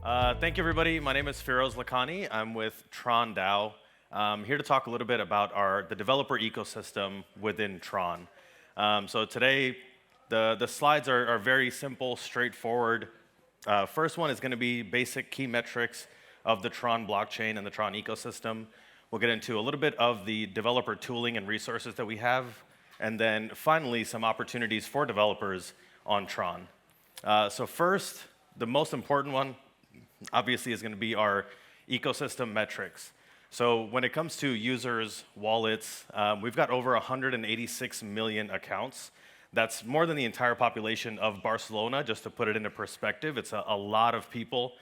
Thank you, everybody. My name is Feroz Lakhani. I'm with TRON DAO. I'm here to talk a little bit about the developer ecosystem within TRON. So today, the slides are very simple, straightforward. First one is going to be basic key metrics of the TRON blockchain and the TRON ecosystem. We'll get into a little bit of the developer tooling and resources that we have, and then finally some opportunities for developers on TRON. So first, the most important one, obviously, is going to be our ecosystem metrics. So when it comes to users, wallets, we've got over 186 million accounts. That's more than the entire population of Barcelona, just to put it into perspective. It's a lot of people.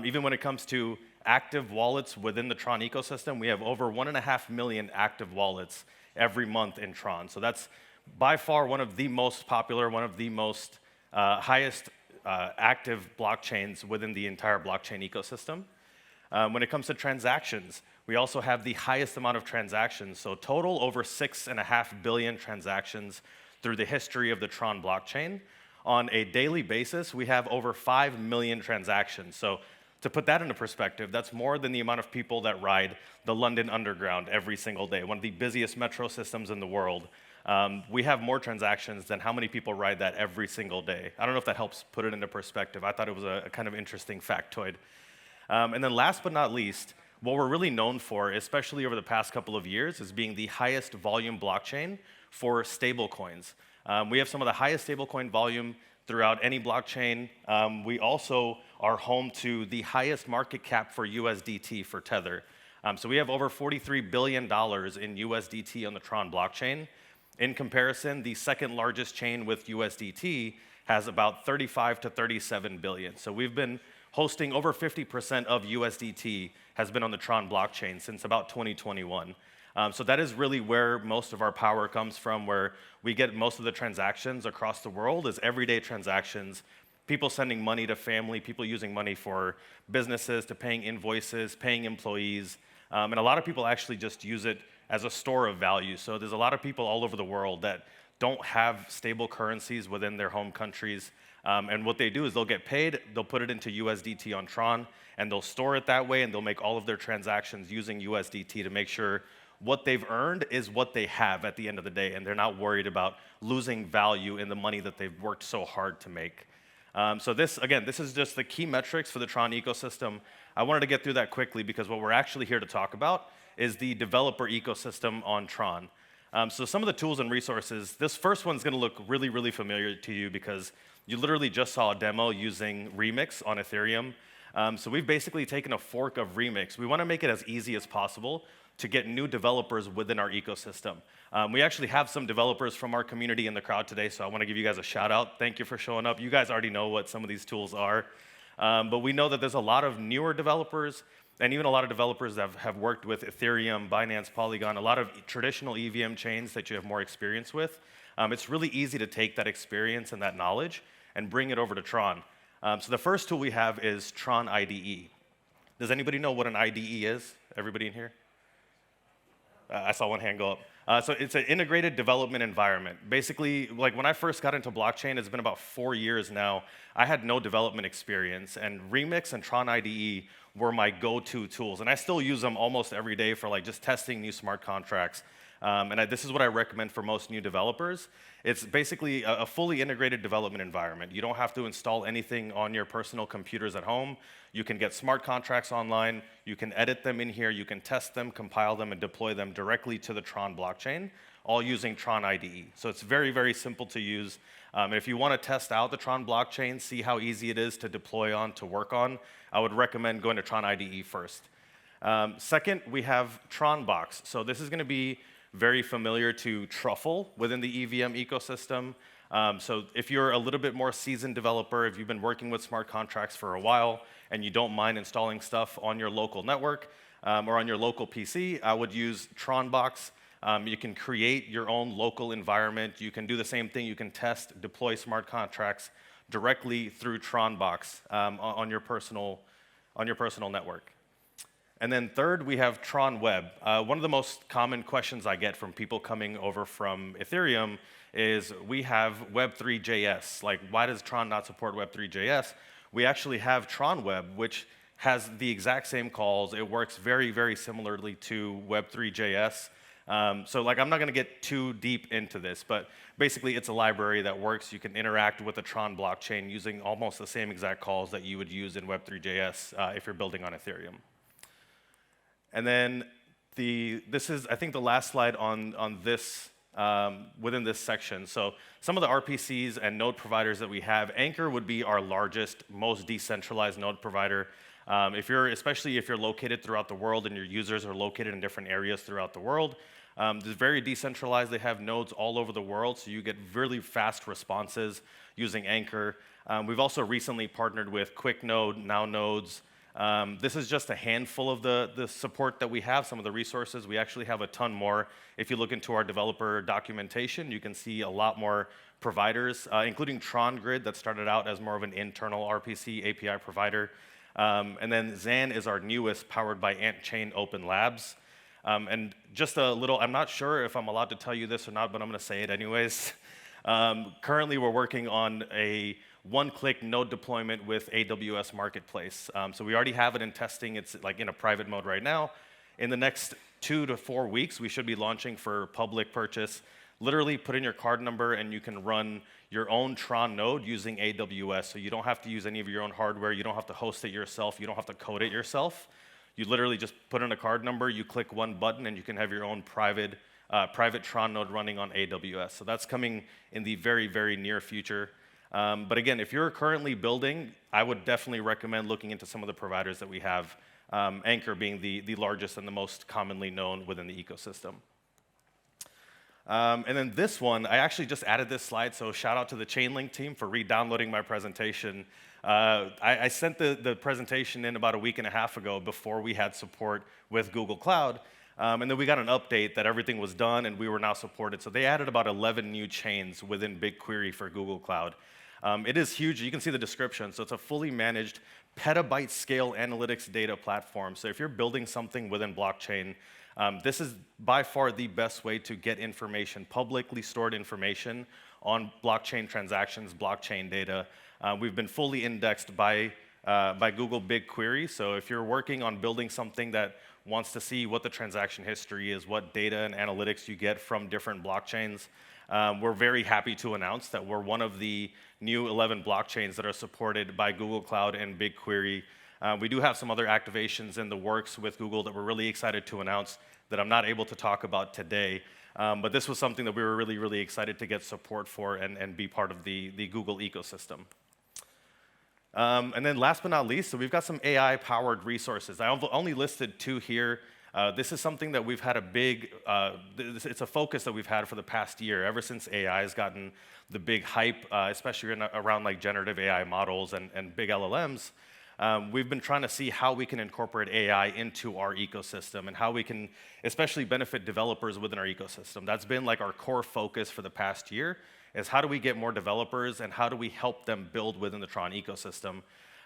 Even when it comes to active wallets within the TRON ecosystem, we have over 1.5 million active wallets every month in TRON. So that's by far one of the most popular, one of the most highest active blockchains within the entire blockchain ecosystem. When it comes to transactions, we also have the highest amount of transactions. So total over 6.5 billion transactions through the history of the TRON blockchain. On a daily basis, we have over 5 million transactions. So to put that into perspective, that's more than the amount of people that ride the London Underground every single day, one of the busiest metro systems in the world. We have more transactions than how many people ride that every single day. I don't know if that helps put it into perspective. I thought it was a kind of interesting factoid. And then last but not least, what we're really known for, especially over the past couple of years, is being the highest volume blockchain for stablecoins. We have some of the highest stablecoin volume throughout any blockchain. We also are home to the highest market cap for USDT for Tether. So we have over $43 billion in USDT on the TRON blockchain. In comparison, the second largest chain with USDT has about 35 to 37 billion. So we've been hosting over 50% of USDT has been on the TRON blockchain since about 2021. So that is really where most of our power comes from, where we get most of the transactions across the world is everyday transactions, people sending money to family, people using money for businesses, to paying invoices, paying employees. And a lot of people actually just use it as a store of value. So there's a lot of people all over the world that don't have stable currencies within their home countries. And what they do is they'll get paid, they'll put it into USDT on TRON, and they'll store it that way, and they'll make all of their transactions using USDT to make sure what they've earned is what they have at the end of the day, and they're not worried about losing value in the money that they've worked so hard to make. So this is just the key metrics for the TRON ecosystem. I wanted to get through that quickly because what we're actually here to talk about is the developer ecosystem on TRON. So some of the tools and resources, this first one's going to look really, really familiar to you because you literally just saw a demo using Remix on Ethereum. So we've basically taken a fork of Remix. We want to make it as easy as possible to get new developers within our ecosystem. We actually have some developers from our community in the crowd today, so I want to give you guys a shout out. Thank you for showing up. You guys already know what some of these tools are. But we know that there's a lot of newer developers and even a lot of developers that have worked with Ethereum, Binance, Polygon, a lot of traditional EVM chains that you have more experience with. It's really easy to take that experience and that knowledge and bring it over to TRON. So the first tool we have is TRON IDE. Does anybody know what an IDE is? Everybody in here? I saw one hand go up. So it's an integrated development environment. Basically, like when I first got into blockchain, it's been about 4 years now, I had no development experience, and Remix and TRON IDE were my go-to tools, and I still use them almost every day for like just testing new smart contracts. This is what I recommend for most new developers. It's basically a fully integrated development environment. You don't have to install anything on your personal computers at home. You can get smart contracts online. You can edit them in here. You can test them, compile them, and deploy them directly to the TRON blockchain, all using TRON IDE. So it's very, very simple to use. And if you want to test out the TRON blockchain, see how easy it is to deploy on, to work on, I would recommend going to TRON IDE first. Second, we have TRONbox. So this is going to be very familiar to Truffle within the EVM ecosystem. So if you're a little bit more seasoned developer, if you've been working with smart contracts for a while and you don't mind installing stuff on your local network or on your local PC, I would use TRONbox. You can create your own local environment. You can do the same thing. You can test, deploy smart contracts directly through TRONbox on your personal network. And then third, we have TRON Web. One of the most common questions I get from people coming over from Ethereum is we have Web3.js. Like, why does TRON not support Web3.js? we actually have TRON Web, which has the exact same calls. It works very, very similarly to Web3.js. So like, I'm not going to get too deep into this, but basically it's a library that works. You can interact with the Tron blockchain using almost the same exact calls that you would use in Web3.js if you're building on Ethereum. And then this is, I think, the last slide on this, within this section. So some of the RPCs and node providers that we have, Anchor would be our largest, most decentralized node provider. Especially if you're located throughout the world and your users are located in different areas throughout the world, it's very decentralized. They have nodes all over the world, so you get really fast responses using Anchor. We've also recently partnered with QuickNode, Now Nodes. This is just a handful of the support that we have, some of the resources. We actually have a ton more. If you look into our developer documentation, you can see a lot more providers, including Tron Grid that started out as more of an internal RPC API provider. And then Zan is our newest, powered by AntChain Open Labs. And just a little, I'm not sure if I'm allowed to tell you this or not, but I'm going to say it anyways. Currently, we're working on a one-click node deployment with AWS Marketplace. So we already have it in testing. It's like in a private mode right now. In the next 2 to 4 weeks, we should be launching for public purchase. Literally put in your card number and you can run your own Tron node using AWS. So you don't have to use any of your own hardware. You don't have to host it yourself. You don't have to code it yourself. You literally just put in a card number, you click one button, and you can have your own private Tron node running on AWS. So that's coming in the very, very near future. But again, if you're currently building, I would definitely recommend looking into some of the providers that we have, Anchor being the largest and the most commonly known within the ecosystem. And then this one, I actually just added this slide, so shout out to the Chainlink team for re-downloading my presentation. I sent the presentation in about a week and a half ago before we had support with Google Cloud, and then we got an update that everything was done and we were now supported. So they added about 11 new chains within BigQuery for Google Cloud. It is huge. You can see the description. So it's a fully managed petabyte scale analytics data platform. So if you're building something within blockchain, this is by far the best way to get information, publicly stored information on blockchain transactions, blockchain data. We've been fully indexed by Google BigQuery. So if you're working on building something that wants to see what the transaction history is, what data and analytics you get from different blockchains, we're very happy to announce that we're one of the new 11 blockchains that are supported by Google Cloud and BigQuery. We do have some other activations in the works with Google that we're really excited to announce that I'm not able to talk about today. But this was something that we were really, really excited to get support for and be part of the Google ecosystem. And then last but not least, so we've got some AI-powered resources. I only listed 2 here. This is something that we've had it's a focus that we've had for the past year, ever since AI has gotten the big hype, especially around like generative AI models and big LLMs. We've been trying to see how we can incorporate AI into our ecosystem and how we can especially benefit developers within our ecosystem. That's been like our core focus for the past year, is how do we get more developers and how do we help them build within the Tron ecosystem.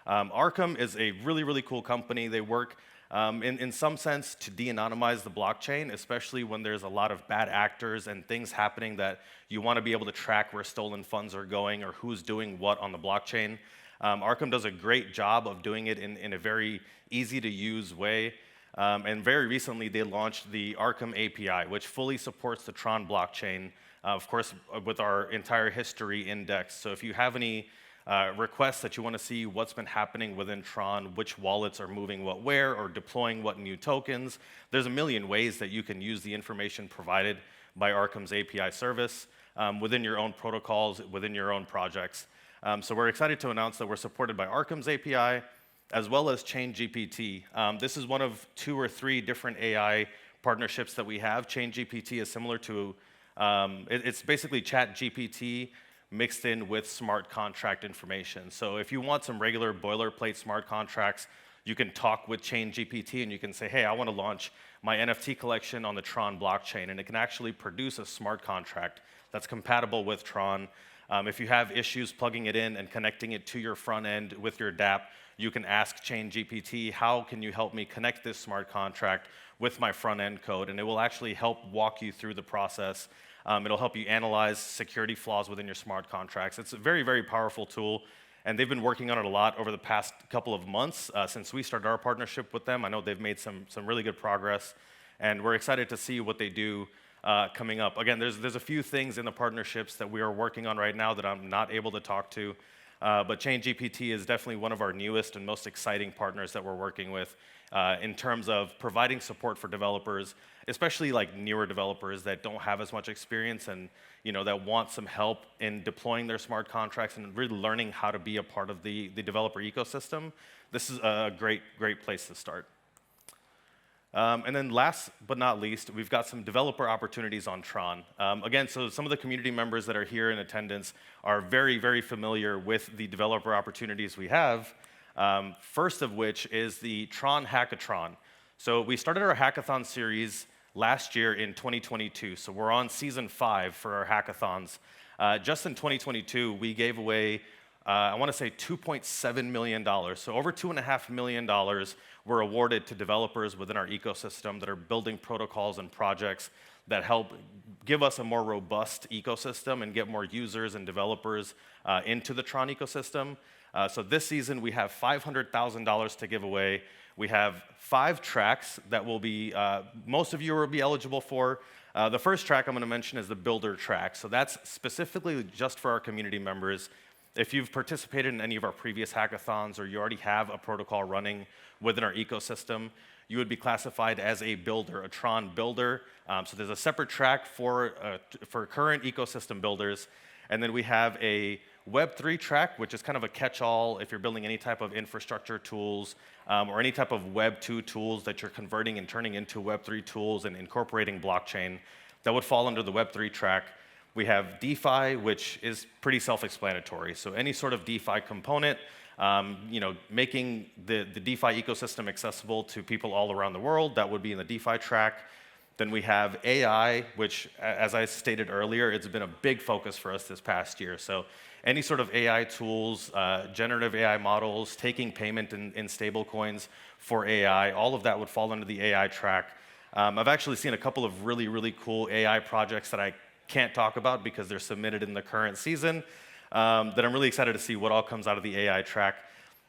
Arkham is a really, really cool company. They work in some sense to de-anonymize the blockchain, especially when there's a lot of bad actors and things happening that you want to be able to track where stolen funds are going or who's doing what on the blockchain. Arkham does a great job of doing it in a very easy-to-use way. And very recently, they launched the Arkham API, which fully supports the Tron blockchain, of course, with our entire history indexed. So if you have any requests that you want to see what's been happening within Tron, which wallets are moving what where, or deploying what new tokens, there's a million ways that you can use the information provided by Arkham's API service within your own protocols, within your own projects. So we're excited to announce that we're supported by Arkham's API, as well as ChainGPT. This is one of 2 or 3 different AI partnerships that we have. ChainGPT is similar to, it's basically ChatGPT mixed in with smart contract information. So if you want some regular boilerplate smart contracts, you can talk with ChainGPT and you can say, hey, I want to launch my NFT collection on the Tron blockchain, and it can actually produce a smart contract that's compatible with Tron. If you have issues plugging it in and connecting it to your front end with your dApp, you can ask ChainGPT, how can you help me connect this smart contract with my front end code? And it will actually help walk you through the process. It'll help you analyze security flaws within your smart contracts. It's a very, very powerful tool. and they've been working on it a lot over the past couple of months since we started our partnership with them. I know they've made some really good progress, and we're excited to see what they do coming up. Again, there's a few things in the partnerships that we are working on right now that I'm not able to talk to, but ChainGPT is definitely one of our newest and most exciting partners that we're working with in terms of providing support for developers, especially like newer developers that don't have as much experience and that want some help in deploying their smart contracts and really learning how to be a part of the developer ecosystem. This is a great place to start. And then last but not least, we've got some developer opportunities on TRON. Again, so some of the community members that are here in attendance are very familiar with the developer opportunities we have. First of which is the TRON Hackathon. So we started our hackathon series last year in 2022. So we're on season 5 for our hackathons. Just in 2022, we gave away, I want to say $2.7 million. So over $2.5 million were awarded to developers within our ecosystem that are building protocols and projects that help give us a more robust ecosystem and get more users and developers into the TRON ecosystem. So this season, we have $500,000 to give away. We have 5 tracks that will be, most of you will be eligible for. The first track I'm going to mention is the Builder track. So that's specifically just for our community members. If you've participated in any of our previous hackathons or you already have a protocol running within our ecosystem, you would be classified as a builder, a TRON builder. So there's a separate track for current ecosystem builders. And then we have a Web3 track, which is kind of a catch-all if you're building any type of infrastructure tools or any type of Web 2 tools that you're converting and turning into Web3 tools and incorporating blockchain. That would fall under the Web3 track. We have DeFi, which is pretty self-explanatory. So any sort of DeFi component, making the DeFi ecosystem accessible to people all around the world, that would be in the DeFi track. Then we have AI, which, as I stated earlier, it's been a big focus for us this past year. So any sort of AI tools, generative AI models, taking payment in stable coins for AI, all of that would fall under the AI track. I've actually seen a couple of really cool AI projects that I can't talk about because they're submitted in the current season, that I'm really excited to see what all comes out of the AI track.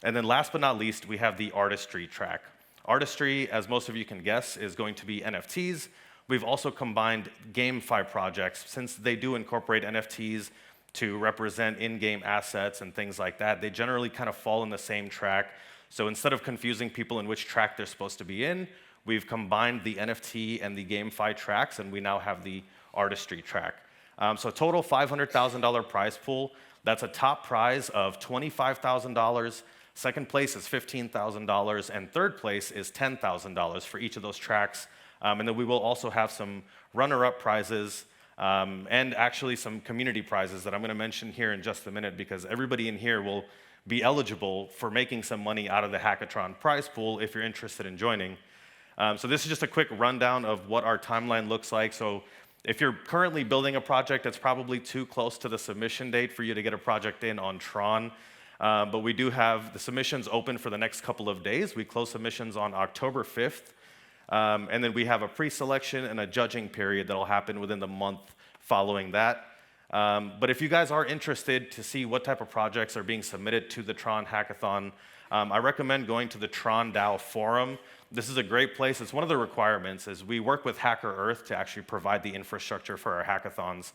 And then last but not least, we have the artistry track. Artistry, as most of you can guess, is going to be NFTs. We've also combined GameFi projects, since they do incorporate NFTs to represent in-game assets and things like that. They generally kind of fall in the same track. So instead of confusing people in which track they're supposed to be in, we've combined the NFT and the GameFi tracks, and we now have the artistry track. So total $500,000 prize pool. That's a top prize of $25,000. Second place is $15,000, and third place is $10,000 for each of those tracks. And then we will also have some runner-up prizes and actually some community prizes that I'm going to mention here in just a minute, because everybody in here will be eligible for making some money out of the Hackathon prize pool if you're interested in joining. So this is just a quick rundown of what our timeline looks like. So if you're currently building a project, it's probably too close to the submission date for you to get a project in on TRON. But we do have the submissions open for the next couple of days. We close submissions on October 5th. And then we have a pre-selection and a judging period that'll happen within the month following that. But if you guys are interested to see what type of projects are being submitted to the TRON Hackathon, I recommend going to the TRON DAO forum. This is a great place. It's one of the requirements is we work with Hacker Earth to actually provide the infrastructure for our hackathons.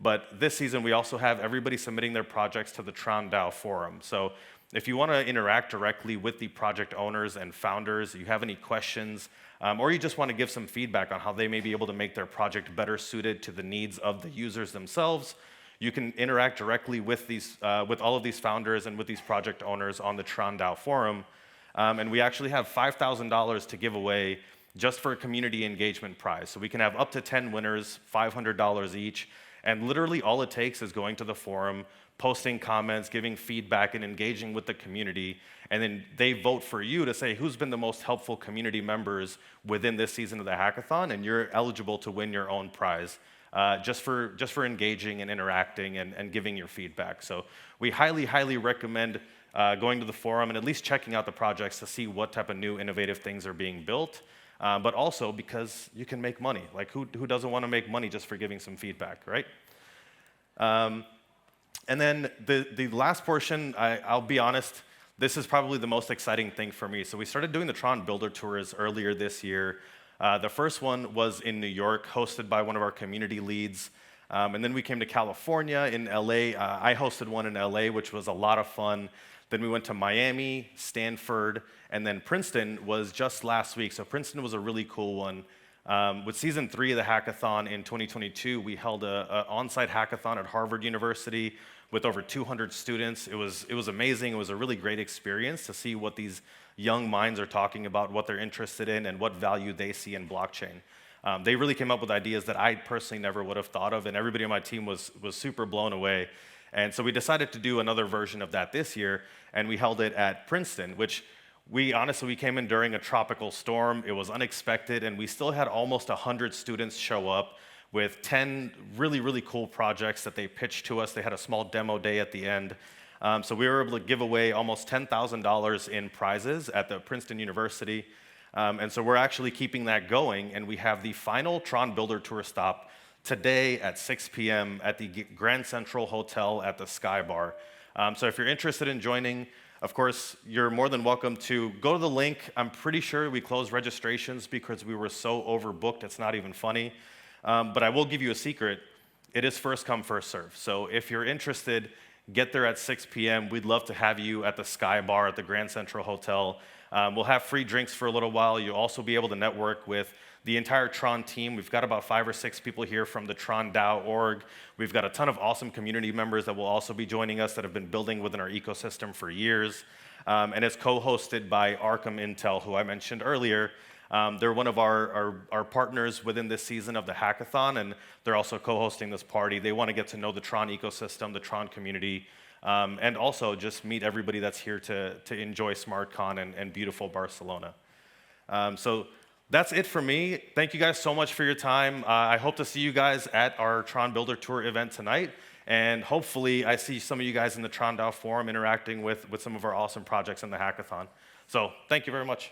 But this season, we also have everybody submitting their projects to the TRON DAO forum. So if you want to interact directly with the project owners and founders, you have any questions, or you just want to give some feedback on how they may be able to make their project better suited to the needs of the users themselves, you can interact directly with all of these founders and with these project owners on the TRON DAO forum. And we actually have $5,000 to give away just for a community engagement prize. So we can have up to 10 winners, $500 each. And literally all it takes is going to the forum, posting comments, giving feedback, and engaging with the community. And then they vote for you to say who's been the most helpful community members within this season of the hackathon, and you're eligible to win your own prize just for engaging and interacting and giving your feedback. So we highly recommend going to the forum and at least checking out the projects to see what type of new innovative things are being built. But also because you can make money. Like who doesn't want to make money just for giving some feedback, right? And then the last portion, I'll be honest, this is probably the most exciting thing for me. So we started doing the Tron Builder Tours earlier this year. The first one was in New York, hosted by one of our community leads. And then we came to California, in LA. I hosted one in LA, which was a lot of fun. Then we went to Miami, Stanford, and then Princeton was just last week. So Princeton was a really cool one. With season 3 of the hackathon in 2022, we held an on-site hackathon at Harvard University with over 200 students. It was amazing. It was a really great experience to see what these young minds are talking about, what they're interested in, and what value they see in blockchain. They really came up with ideas that I personally never would have thought of, and everybody on my team was super blown away. And so we decided to do another version of that this year, and we held it at Princeton, which we came in during a tropical storm. It was unexpected, and we still had almost 100 students show up with 10 really, really cool projects that they pitched to us. They had a small demo day at the end. So we were able to give away almost $10,000 in prizes at the Princeton University. And so we're actually keeping that going, and we have the final Tron Builder Tour stop today at 6 p.m. at the Grand Central Hotel at the Sky Bar. So if you're interested in joining, of course, you're more than welcome to go to the link. I'm pretty sure we closed registrations because we were so overbooked, it's not even funny. But I will give you a secret. It is first come, first serve. So if you're interested, get there at 6 p.m. We'd love to have you at the Sky Bar at the Grand Central Hotel. We'll have free drinks for a little while. You'll also be able to network with the entire Tron team. We've got about 5 or 6 people here from the Tron DAO org. We've got a ton of awesome community members that will also be joining us that have been building within our ecosystem for years. And it's co-hosted by Arkham Intel, who I mentioned earlier. They're one of our partners within this season of the hackathon, and they're also co-hosting this party. They want to get to know the Tron ecosystem, the Tron community, and also just meet everybody that's here to enjoy SmartCon and beautiful Barcelona. So that's it for me. Thank you guys so much for your time. I hope to see you guys at our Tron Builder Tour event tonight, and hopefully I see some of you guys in the Tron DAO forum interacting with some of our awesome projects in the hackathon. So thank you very much.